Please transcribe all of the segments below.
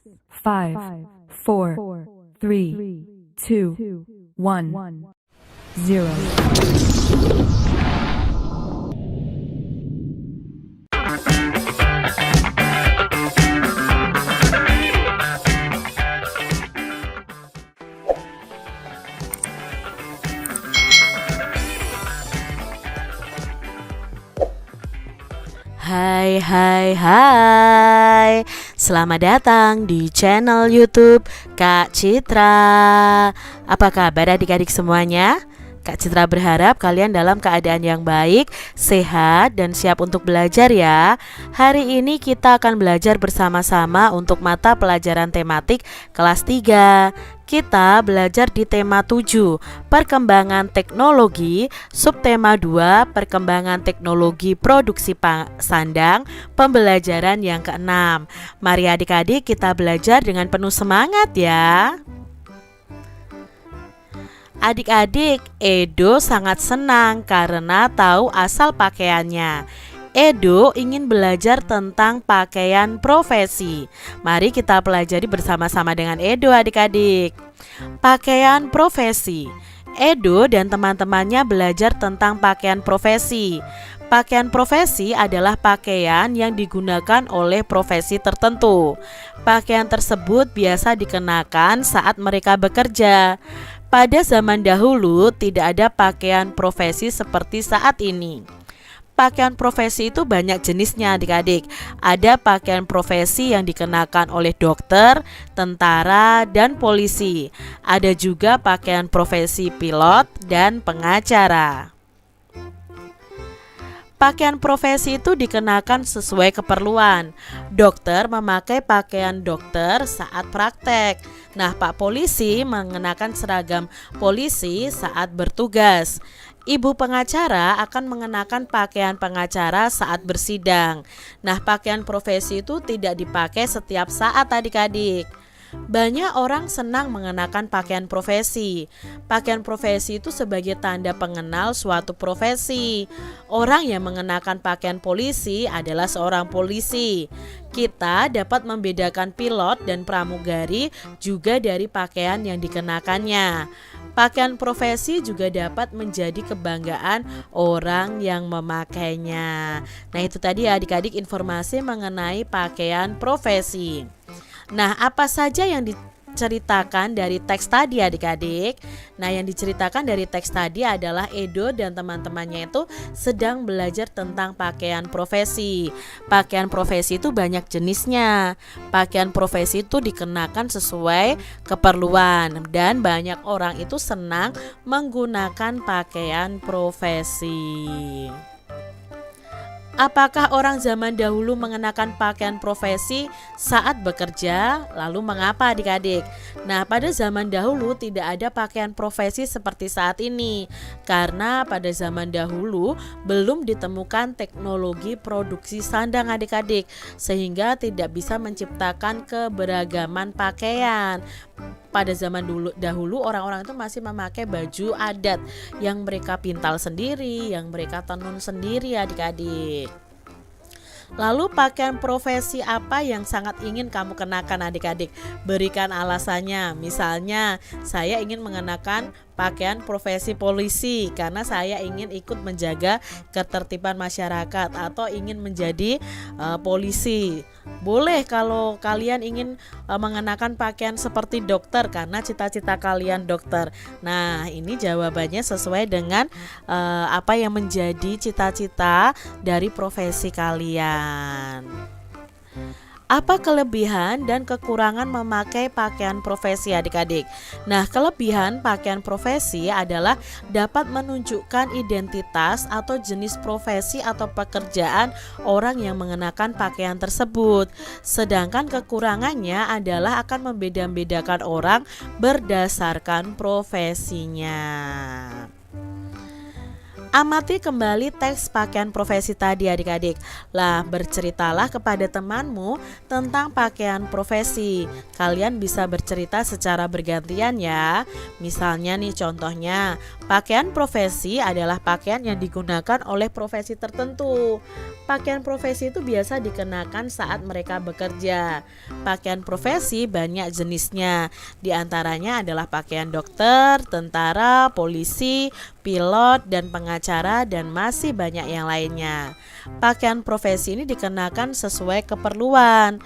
5, 4, 3, 2, 1, 0. Hai, selamat datang di channel YouTube Kak Citra. Apa kabar adik-adik semuanya? Kak Citra berharap kalian dalam keadaan yang baik, sehat, dan siap untuk belajar ya. Hari ini kita akan belajar bersama-sama untuk mata pelajaran tematik kelas 3. Kita belajar di tema 7, perkembangan teknologi, subtema 2, perkembangan teknologi produksi sandang, pembelajaran yang ke-6. Mari adik-adik kita belajar dengan penuh semangat ya. Adik-adik, Edo sangat senang karena tahu asal pakaiannya. Edo ingin belajar tentang pakaian profesi. Mari kita pelajari bersama-sama dengan Edo adik-adik. Pakaian profesi. Edo dan teman-temannya belajar tentang pakaian profesi. Pakaian profesi adalah pakaian yang digunakan oleh profesi tertentu. Pakaian tersebut biasa dikenakan saat mereka bekerja. Pada zaman dahulu tidak ada pakaian profesi seperti saat ini. Pakaian profesi itu banyak jenisnya adik-adik. Ada pakaian profesi yang dikenakan oleh dokter, tentara, dan polisi. Ada juga pakaian profesi pilot dan pengacara. Pakaian profesi itu dikenakan sesuai keperluan. Dokter memakai pakaian dokter saat praktek. Nah, Pak Polisi mengenakan seragam polisi saat bertugas. Ibu pengacara akan mengenakan pakaian pengacara saat bersidang. Nah, pakaian profesi itu tidak dipakai setiap saat adik-adik. Banyak orang senang mengenakan pakaian profesi. Pakaian profesi itu sebagai tanda pengenal suatu profesi. Orang yang mengenakan pakaian polisi adalah seorang polisi. Kita dapat membedakan pilot dan pramugari juga dari pakaian yang dikenakannya. Pakaian profesi juga dapat menjadi kebanggaan orang yang memakainya. Nah, itu tadi adik-adik informasi mengenai pakaian profesi. Nah, apa saja yang diceritakan dari teks tadi adik-adik? Nah, yang diceritakan dari teks tadi adalah Edo dan teman-temannya itu sedang belajar tentang pakaian profesi. Pakaian profesi itu banyak jenisnya. Pakaian profesi itu dikenakan sesuai keperluan dan banyak orang itu senang menggunakan pakaian profesi. Apakah orang zaman dahulu mengenakan pakaian profesi saat bekerja? Lalu mengapa adik-adik? Nah, pada zaman dahulu tidak ada pakaian profesi seperti saat ini. Karena pada zaman dahulu belum ditemukan teknologi produksi sandang adik-adik, sehingga tidak bisa menciptakan keberagaman pakaian. Pada zaman dahulu orang-orang itu masih memakai baju adat yang mereka pintal sendiri, yang mereka tenun sendiri adik-adik. Lalu pakaian profesi apa yang sangat ingin kamu kenakan adik-adik? Berikan alasannya. Misalnya saya ingin mengenakan pakaian profesi polisi karena saya ingin ikut menjaga ketertiban masyarakat atau ingin menjadi polisi. Boleh kalau kalian ingin mengenakan pakaian seperti dokter karena cita-cita kalian dokter. Nah, ini jawabannya sesuai dengan apa yang menjadi cita-cita dari profesi kalian. Apa kelebihan dan kekurangan memakai pakaian profesi adik-adik? Nah, kelebihan pakaian profesi adalah dapat menunjukkan identitas atau jenis profesi atau pekerjaan orang yang mengenakan pakaian tersebut. Sedangkan kekurangannya adalah akan membeda-bedakan orang berdasarkan profesinya. Amati kembali teks pakaian profesi tadi adik-adik. Lah, berceritalah kepada temanmu tentang pakaian profesi. Kalian bisa bercerita secara bergantian ya. Misalnya nih contohnya, pakaian profesi adalah pakaian yang digunakan oleh profesi tertentu. Pakaian profesi itu biasa dikenakan saat mereka bekerja. Pakaian profesi banyak jenisnya. Di antaranya adalah pakaian dokter, tentara, polisi, pilot, dan pengacara, dan masih banyak yang lainnya. Pakaian profesi ini dikenakan sesuai keperluan.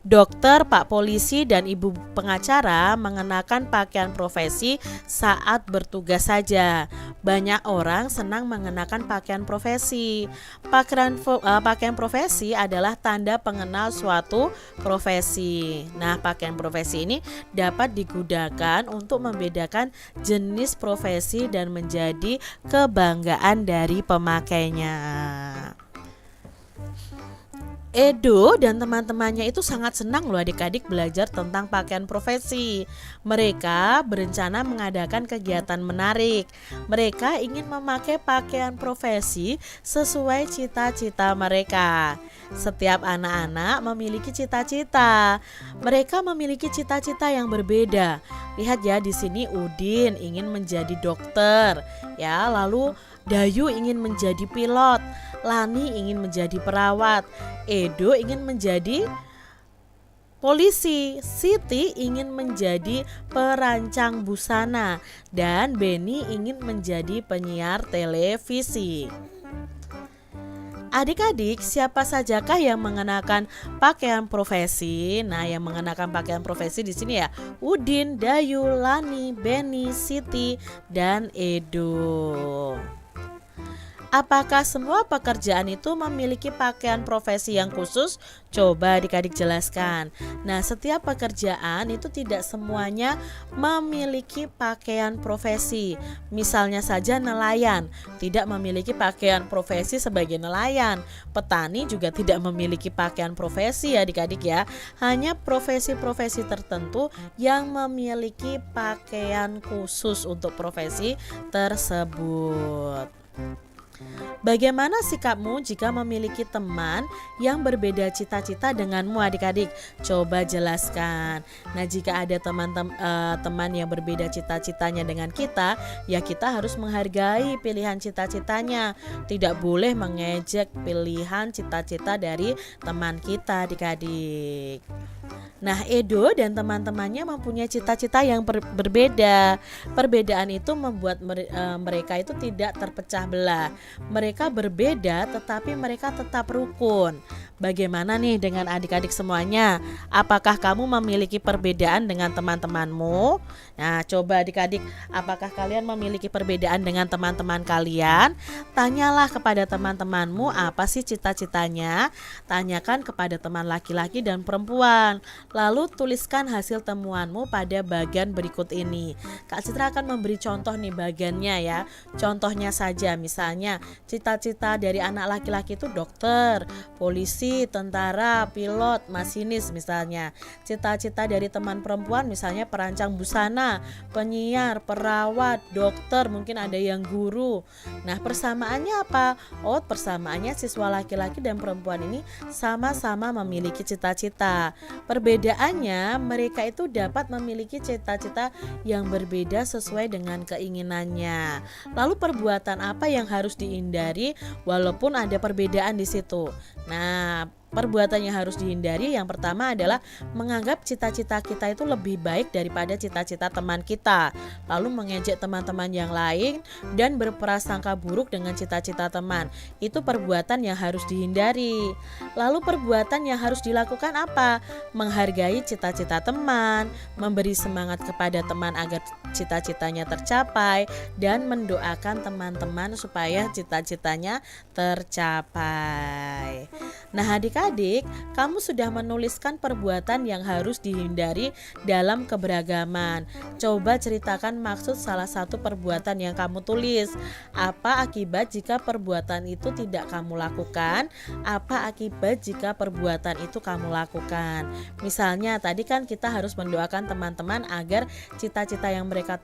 Dokter, Pak Polisi, dan Ibu pengacara mengenakan pakaian profesi saat bertugas saja. Banyak orang senang mengenakan pakaian profesi. Pakaian profesi adalah tanda pengenal suatu profesi. Nah, pakaian profesi ini dapat digunakan untuk membedakan jenis profesi dan menjadi kebanggaan dari pemakainya. Edo dan teman-temannya itu sangat senang loh adik-adik belajar tentang pakaian profesi. Mereka berencana mengadakan kegiatan menarik. Mereka ingin memakai pakaian profesi sesuai cita-cita mereka. Setiap anak-anak memiliki cita-cita. Mereka memiliki cita-cita yang berbeda. Lihat ya, di sini Udin ingin menjadi dokter, ya, lalu Dayu ingin menjadi pilot, Lani ingin menjadi perawat, Edo ingin menjadi polisi, Siti ingin menjadi perancang busana, dan Beni ingin menjadi penyiar televisi. Adik-adik, siapa sajakah yang mengenakan pakaian profesi? Nah, yang mengenakan pakaian profesi di sini ya, Udin, Dayu, Lani, Beni, Siti, dan Edo. Apakah semua pekerjaan itu memiliki pakaian profesi yang khusus? Coba adik-adik jelaskan. Nah, setiap pekerjaan itu tidak semuanya memiliki pakaian profesi. Misalnya saja nelayan tidak memiliki pakaian profesi sebagai nelayan. Petani juga tidak memiliki pakaian profesi ya adik-adik ya. Hanya profesi-profesi tertentu yang memiliki pakaian khusus untuk profesi tersebut. Bagaimana sikapmu jika memiliki teman yang berbeda cita-cita denganmu adik-adik? Coba jelaskan. Nah, jika ada teman yang berbeda cita-citanya dengan kita, ya kita harus menghargai pilihan cita-citanya. Tidak boleh mengejek pilihan cita-cita dari teman kita adik-adik. Nah, Edo dan teman-temannya mempunyai cita-cita yang berbeda. Perbedaan itu membuat mereka itu tidak terpecah belah. Mereka berbeda tetapi mereka tetap rukun. Bagaimana nih dengan adik-adik semuanya? Apakah kamu memiliki perbedaan dengan teman-temanmu? Nah, coba adik-adik, apakah kalian memiliki perbedaan dengan teman-teman kalian? Tanyalah kepada teman-temanmu apa sih cita-citanya. Tanyakan kepada teman laki-laki dan perempuan. Lalu tuliskan hasil temuanmu pada bagian berikut ini. Kak Citra akan memberi contoh nih bagiannya ya. Contohnya saja, misalnya cita-cita dari anak laki-laki itu dokter, polisi, tentara, pilot, masinis misalnya. Cita-cita dari teman perempuan misalnya perancang busana, penyiar, perawat, dokter, mungkin ada yang guru. Nah, persamaannya apa? Oh, persamaannya siswa laki-laki dan perempuan ini sama-sama memiliki cita-cita. Perbedaannya, mereka itu dapat memiliki cita-cita yang berbeda sesuai dengan keinginannya. Lalu perbuatan apa yang harus dihindari walaupun ada perbedaan di situ? Nah, perbuatan yang harus dihindari yang pertama adalah menganggap cita-cita kita itu lebih baik daripada cita-cita teman kita, lalu mengejek teman-teman yang lain dan berprasangka buruk dengan cita-cita teman. Itu perbuatan yang harus dihindari. Lalu perbuatan yang harus dilakukan apa? Menghargai cita-cita teman, memberi semangat kepada teman agar cita-citanya tercapai, dan mendoakan teman-teman supaya cita-citanya tercapai. Nah, adik adik-adik, kamu sudah menuliskan perbuatan yang harus dihindari dalam keberagaman. Coba ceritakan maksud salah satu perbuatan yang kamu tulis. Apa akibat jika perbuatan itu tidak kamu lakukan? Apa akibat jika perbuatan itu kamu lakukan? Misalnya tadi kan kita harus mendoakan teman-teman agar cita-cita yang mereka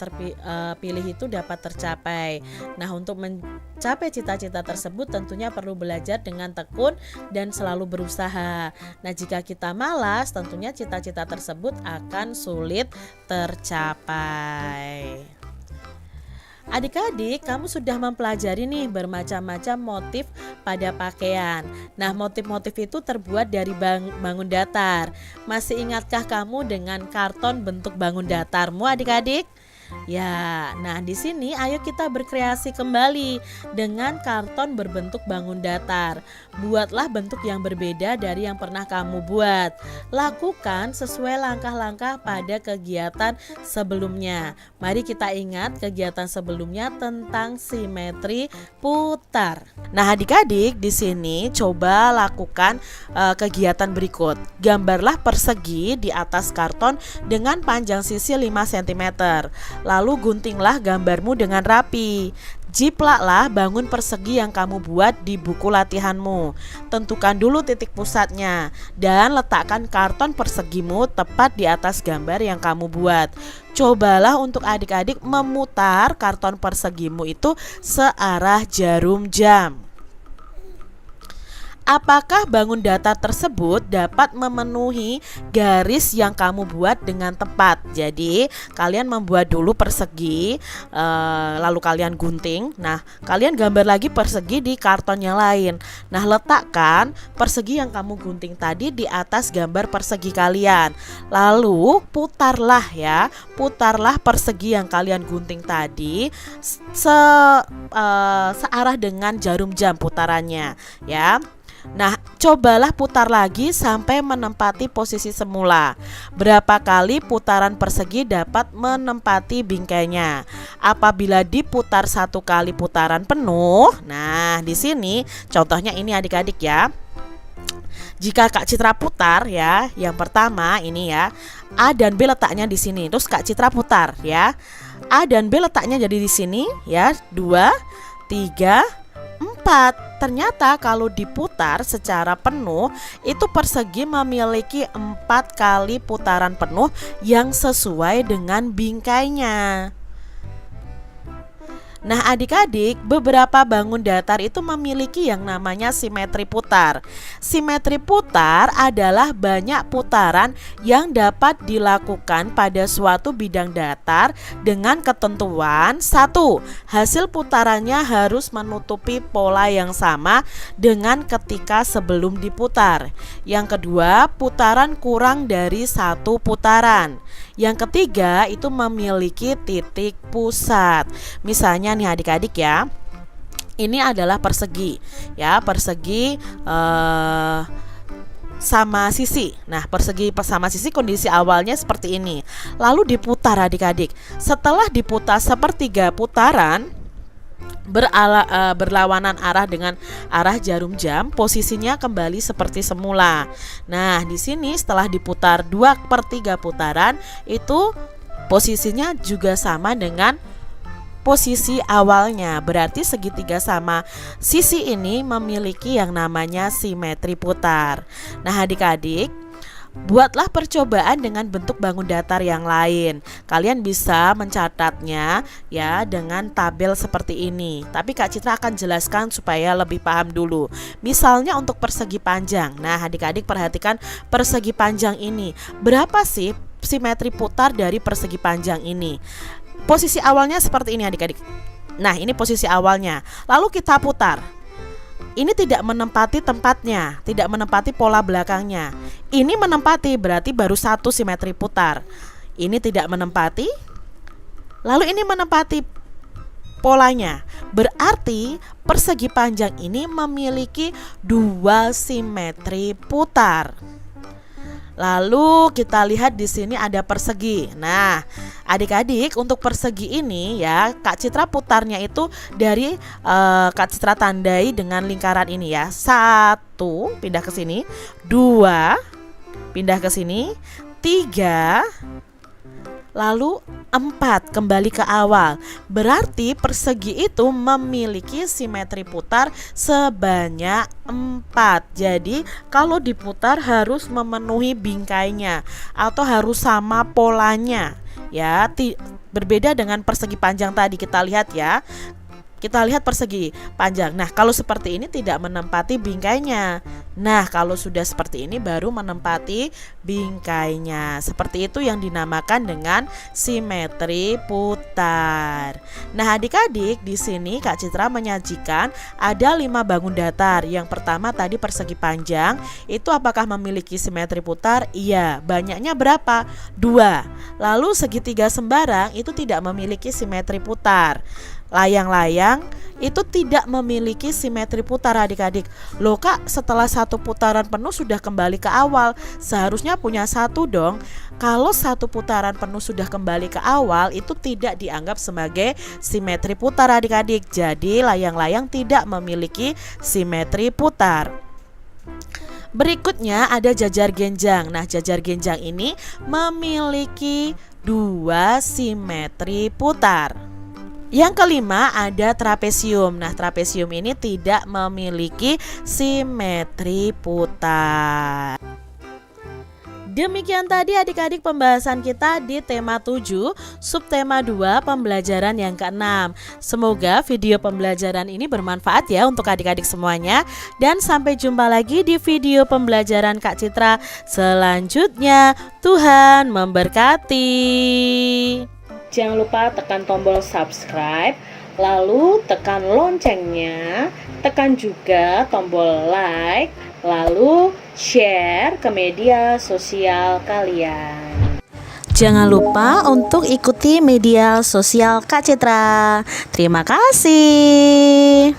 pilih itu dapat tercapai. Nah, untuk mencapai cita-cita tersebut tentunya perlu belajar dengan tekun dan selalu berusaha. Nah, jika kita malas, tentunya cita-cita tersebut akan sulit tercapai. Adik-adik, kamu sudah mempelajari nih bermacam-macam motif pada pakaian. Nah, motif-motif itu terbuat dari bangun datar. Masih ingatkah kamu dengan karton bentuk bangun datarmu, adik-adik? Ya, nah di sini ayo kita berkreasi kembali dengan karton berbentuk bangun datar. Buatlah bentuk yang berbeda dari yang pernah kamu buat. Lakukan sesuai langkah-langkah pada kegiatan sebelumnya. Mari kita ingat kegiatan sebelumnya tentang simetri putar. Nah, adik-adik di sini coba lakukan kegiatan berikut. Gambarlah persegi di atas karton dengan panjang sisi 5 cm. Lalu guntinglah gambarmu dengan rapi. Jiplaklah bangun persegi yang kamu buat di buku latihanmu. Tentukan dulu titik pusatnya dan letakkan karton persegimu tepat di atas gambar yang kamu buat. Cobalah untuk adik-adik memutar karton persegimu itu searah jarum jam. Apakah bangun datar tersebut dapat memenuhi garis yang kamu buat dengan tepat? Jadi kalian membuat dulu persegi, lalu kalian gunting. Nah, kalian gambar lagi persegi di karton yang lain. Nah, letakkan persegi yang kamu gunting tadi di atas gambar persegi kalian. Lalu putarlah persegi yang kalian gunting tadi searah dengan jarum jam putarannya, ya. Nah, cobalah putar lagi sampai menempati posisi semula. Berapa kali putaran persegi dapat menempati bingkainya? Apabila diputar 1 kali putaran penuh, nah di sini contohnya ini adik-adik ya. Jika Kak Citra putar ya, yang pertama ini ya, A dan B letaknya di sini. Terus Kak Citra putar ya. A dan B letaknya jadi di sini ya, 2, 3, 4. Ternyata kalau diputar secara penuh itu persegi memiliki 4 kali putaran penuh yang sesuai dengan bingkainya. Nah, adik-adik, beberapa bangun datar itu memiliki yang namanya simetri putar. Simetri putar adalah banyak putaran yang dapat dilakukan pada suatu bidang datar dengan ketentuan: 1. Hasil putarannya harus menutupi pola yang sama dengan ketika sebelum diputar. Yang kedua, putaran kurang dari 1 putaran. Yang ketiga itu memiliki titik pusat. Misalnya nih adik-adik ya, ini adalah persegi ya, persegi sama sisi. Nah, persegi sama sisi kondisi awalnya seperti ini. Lalu diputar adik-adik. Setelah diputar sepertiga putaran berlawanan arah dengan arah jarum jam, posisinya kembali seperti semula. Nah, di sini setelah diputar 2/3 putaran, itu posisinya juga sama dengan posisi awalnya. Berarti segitiga sama sisi ini memiliki yang namanya simetri putar. Nah, adik-adik, buatlah percobaan dengan bentuk bangun datar yang lain. Kalian bisa mencatatnya ya dengan tabel seperti ini. Tapi Kak Citra akan jelaskan supaya lebih paham dulu. Misalnya untuk persegi panjang. Nah, adik-adik perhatikan persegi panjang ini. Berapa sih simetri putar dari persegi panjang ini? Posisi awalnya seperti ini adik-adik. Nah, ini posisi awalnya. Lalu kita putar. Ini tidak menempati tempatnya, tidak menempati pola belakangnya. Ini menempati, berarti baru 1 simetri putar. Ini tidak menempati, lalu ini menempati polanya. Berarti persegi panjang ini memiliki 2 simetri putar. Lalu kita lihat di sini ada persegi. Nah, adik-adik untuk persegi ini ya, Kak Citra putarnya itu dari Kak Citra tandai dengan lingkaran ini ya. 1 pindah ke sini, 2 pindah ke sini, 3 lalu 4 kembali ke awal. Berarti persegi itu memiliki simetri putar sebanyak 4. Jadi kalau diputar harus memenuhi bingkainya atau harus sama polanya ya. Berbeda dengan persegi panjang tadi, kita lihat ya. Kita lihat persegi panjang. Nah, kalau seperti ini tidak menempati bingkainya. Nah, kalau sudah seperti ini baru menempati bingkainya. Seperti itu yang dinamakan dengan simetri putar. Nah, adik-adik, di sini Kak Citra menyajikan ada 5 bangun datar. Yang pertama tadi persegi panjang, itu apakah memiliki simetri putar? Iya. Banyaknya berapa? 2. Lalu segitiga sembarang itu tidak memiliki simetri putar. Layang-layang itu tidak memiliki simetri putar adik-adik. Loh Kak, setelah 1 putaran penuh sudah kembali ke awal. Seharusnya punya 1 dong. Kalau 1 putaran penuh sudah kembali ke awal, itu tidak dianggap sebagai simetri putar adik-adik. Jadi layang-layang tidak memiliki simetri putar. Berikutnya ada jajar genjang. Nah, jajar genjang ini memiliki 2 simetri putar. Yang kelima ada trapesium. Nah, trapesium ini tidak memiliki simetri putar. Demikian tadi adik-adik pembahasan kita di tema 7, subtema 2, pembelajaran yang ke-6. Semoga video pembelajaran ini bermanfaat ya untuk adik-adik semuanya. Dan sampai jumpa lagi di video pembelajaran Kak Citra selanjutnya. Tuhan memberkati. Jangan lupa tekan tombol subscribe, lalu tekan loncengnya, tekan juga tombol like, lalu share ke media sosial kalian. Jangan lupa untuk ikuti media sosial Kak Citra. Terima kasih.